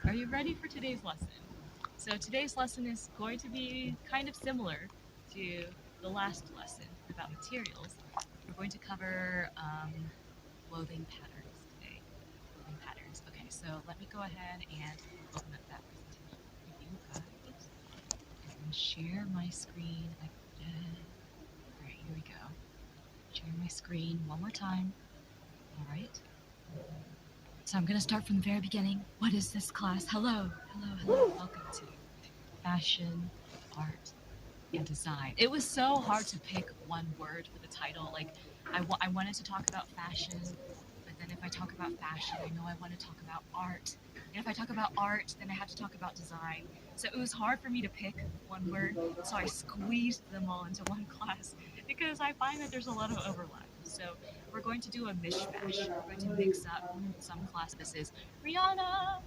Are you ready for today's lesson? So today's lesson is going to be kind of similar to the last lesson about materials. We're going to cover clothing patterns today. Clothing patterns. Okay, so let me go ahead and open up that presentation for you guys and share my screen again. All right, here we go. Share my screen one more time. All right. So I'm going to start from the very beginning. What is this class? Hello, hello, hello. Welcome to fashion, art, and design. It was so hard to pick one word for the title. Like, I wanted to talk about fashion, but then if I talk about fashion, I know I want to talk about art. And if I talk about art, then I have to talk about design. So it was hard for me to pick one word. So I squeezed them all into one class because I find that there's a lot of overlap. So we're going to do a mishmash. We're going to mix up some class. This is Rihanna,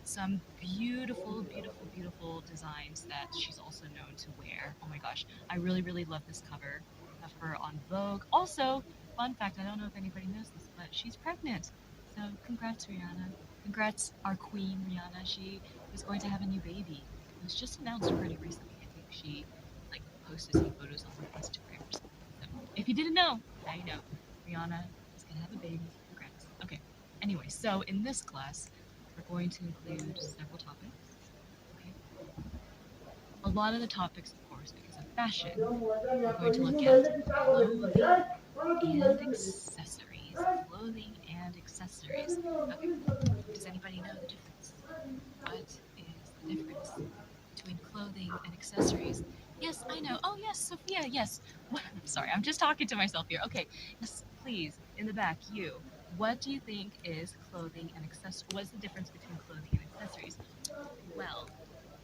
some beautiful, beautiful, beautiful designs that she's also known to wear. Oh my gosh, I really, really love this cover of her on Vogue. Also, fun fact, I don't know if anybody knows this, but she's pregnant. So congrats, Rihanna. Congrats, our queen, Rihanna. She is going to have a new baby. It was just announced pretty recently. I think she like posted some photos on her Instagram or something. So if you didn't know, now you know. Rihanna is gonna have a baby. Congrats. Okay. Anyway, so in this class, we're going to include several topics. Okay. A lot of the topics, of course, because of fashion, we're going to look at clothing and accessories. Clothing and accessories. Okay. Does anybody know the difference? What is the difference between clothing and accessories? Yes, I know. Oh, yes, Sophia, yes. What? Sorry, I'm just talking to myself here. Okay, yes, please, in the back, you. What do you think is clothing and accessories? What's the difference between clothing and accessories? Well,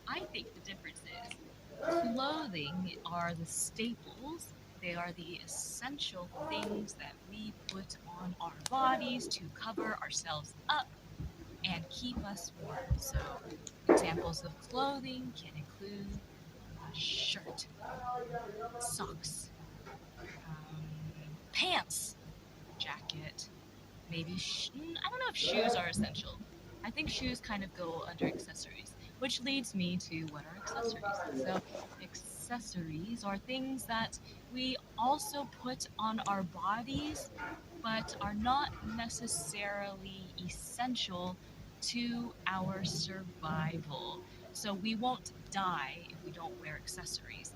I think the difference is clothing are the staples, they are the essential things that we put on our bodies to cover ourselves up and keep us warm. So, examples of clothing can include a shirt, socks, pants, jacket, maybe I don't know if shoes are essential. I think shoes kind of go under accessories, which leads me to what are accessories. So accessories are things that we also put on our bodies but are not necessarily essential to our survival. So we won't die if we don't wear accessories.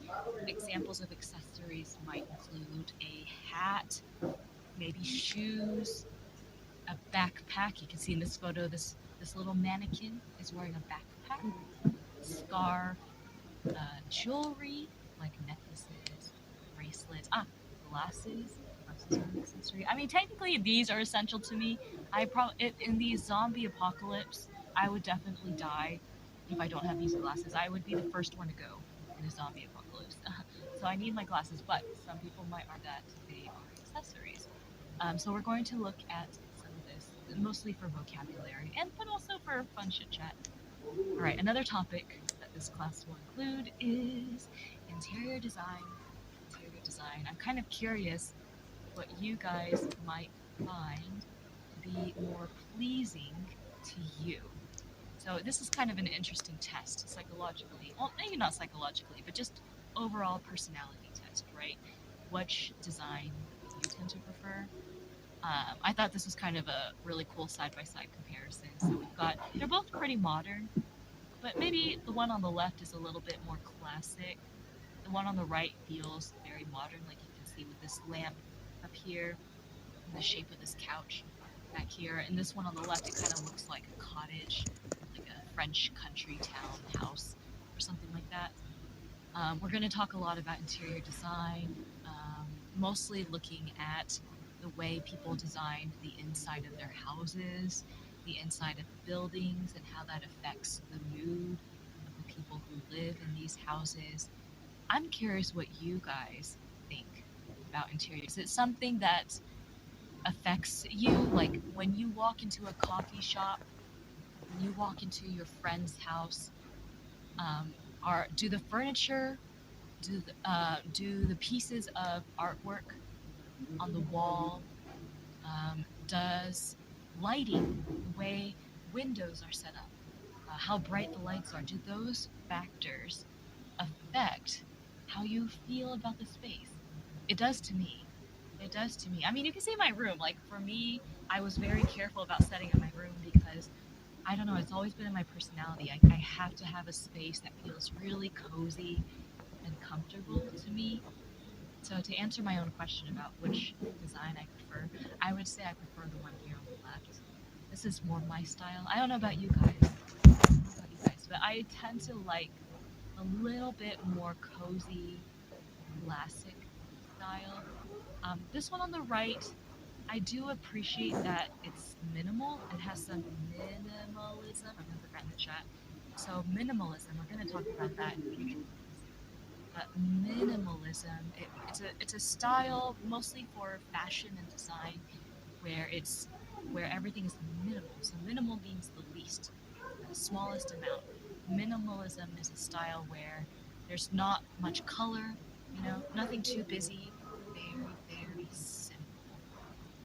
Examples of accessories might include a hat, maybe shoes, a backpack. You can see in this photo, this little mannequin is wearing a backpack, scarf, jewelry like necklaces, bracelets, glasses. Glasses are an accessory. I mean, technically, these are essential to me. In the zombie apocalypse, I would definitely die if I don't have these glasses. I would be the first one to go in a zombie apocalypse. So I need my glasses, but some people might argue that they are accessories. So we're going to look at some of this, mostly for vocabulary and but also for fun chit chat. All right, another topic that this class will include is interior design. Interior design. I'm kind of curious what you guys might find to be more pleasing to you. So this is kind of an interesting test psychologically. Well, maybe not psychologically, but just overall personality test, right? Which design do you tend to prefer? I thought this was kind of a really cool side-by-side comparison. So we've got, they're both pretty modern, but maybe the one on the left is a little bit more classic. The one on the right feels very modern, like you can see with this lamp up here, and the shape of this couch back here. And this one on the left, it kind of looks like a cottage, like a French country town house or something like that. We're going to talk a lot about interior design, mostly looking at the way people designed the inside of their houses, the inside of the buildings, and how that affects the mood of the people who live in these houses. I'm curious what you guys think about interior. Is it something that affects you? Like when you walk into a coffee shop, when you walk into your friend's house, um, do the furniture, do the pieces of artwork on the wall, does lighting, the way windows are set up, how bright the lights are. Do those factors affect how you feel about the space? It does to me. It does to me. I mean, you can see my room. Like, for me, I was very careful about setting up my room because I don't know, it's always been in my personality. I have to have a space that feels really cozy and comfortable to me. So, to answer my own question about which design I prefer, I would say I prefer the one here on the left. This is more my style. I don't know about you guys. I don't know about you guys, but I tend to like a little bit more cozy, classic style. This one on the right, I do appreciate that it's minimal. It has some minimalism. I'm gonna put that in the chat. So minimalism, we're gonna talk about that in future videos. But minimalism, it's a style mostly for fashion and design, where everything is minimal. So minimal means the least, the smallest amount. Minimalism is a style where there's not much color, nothing too busy, very, very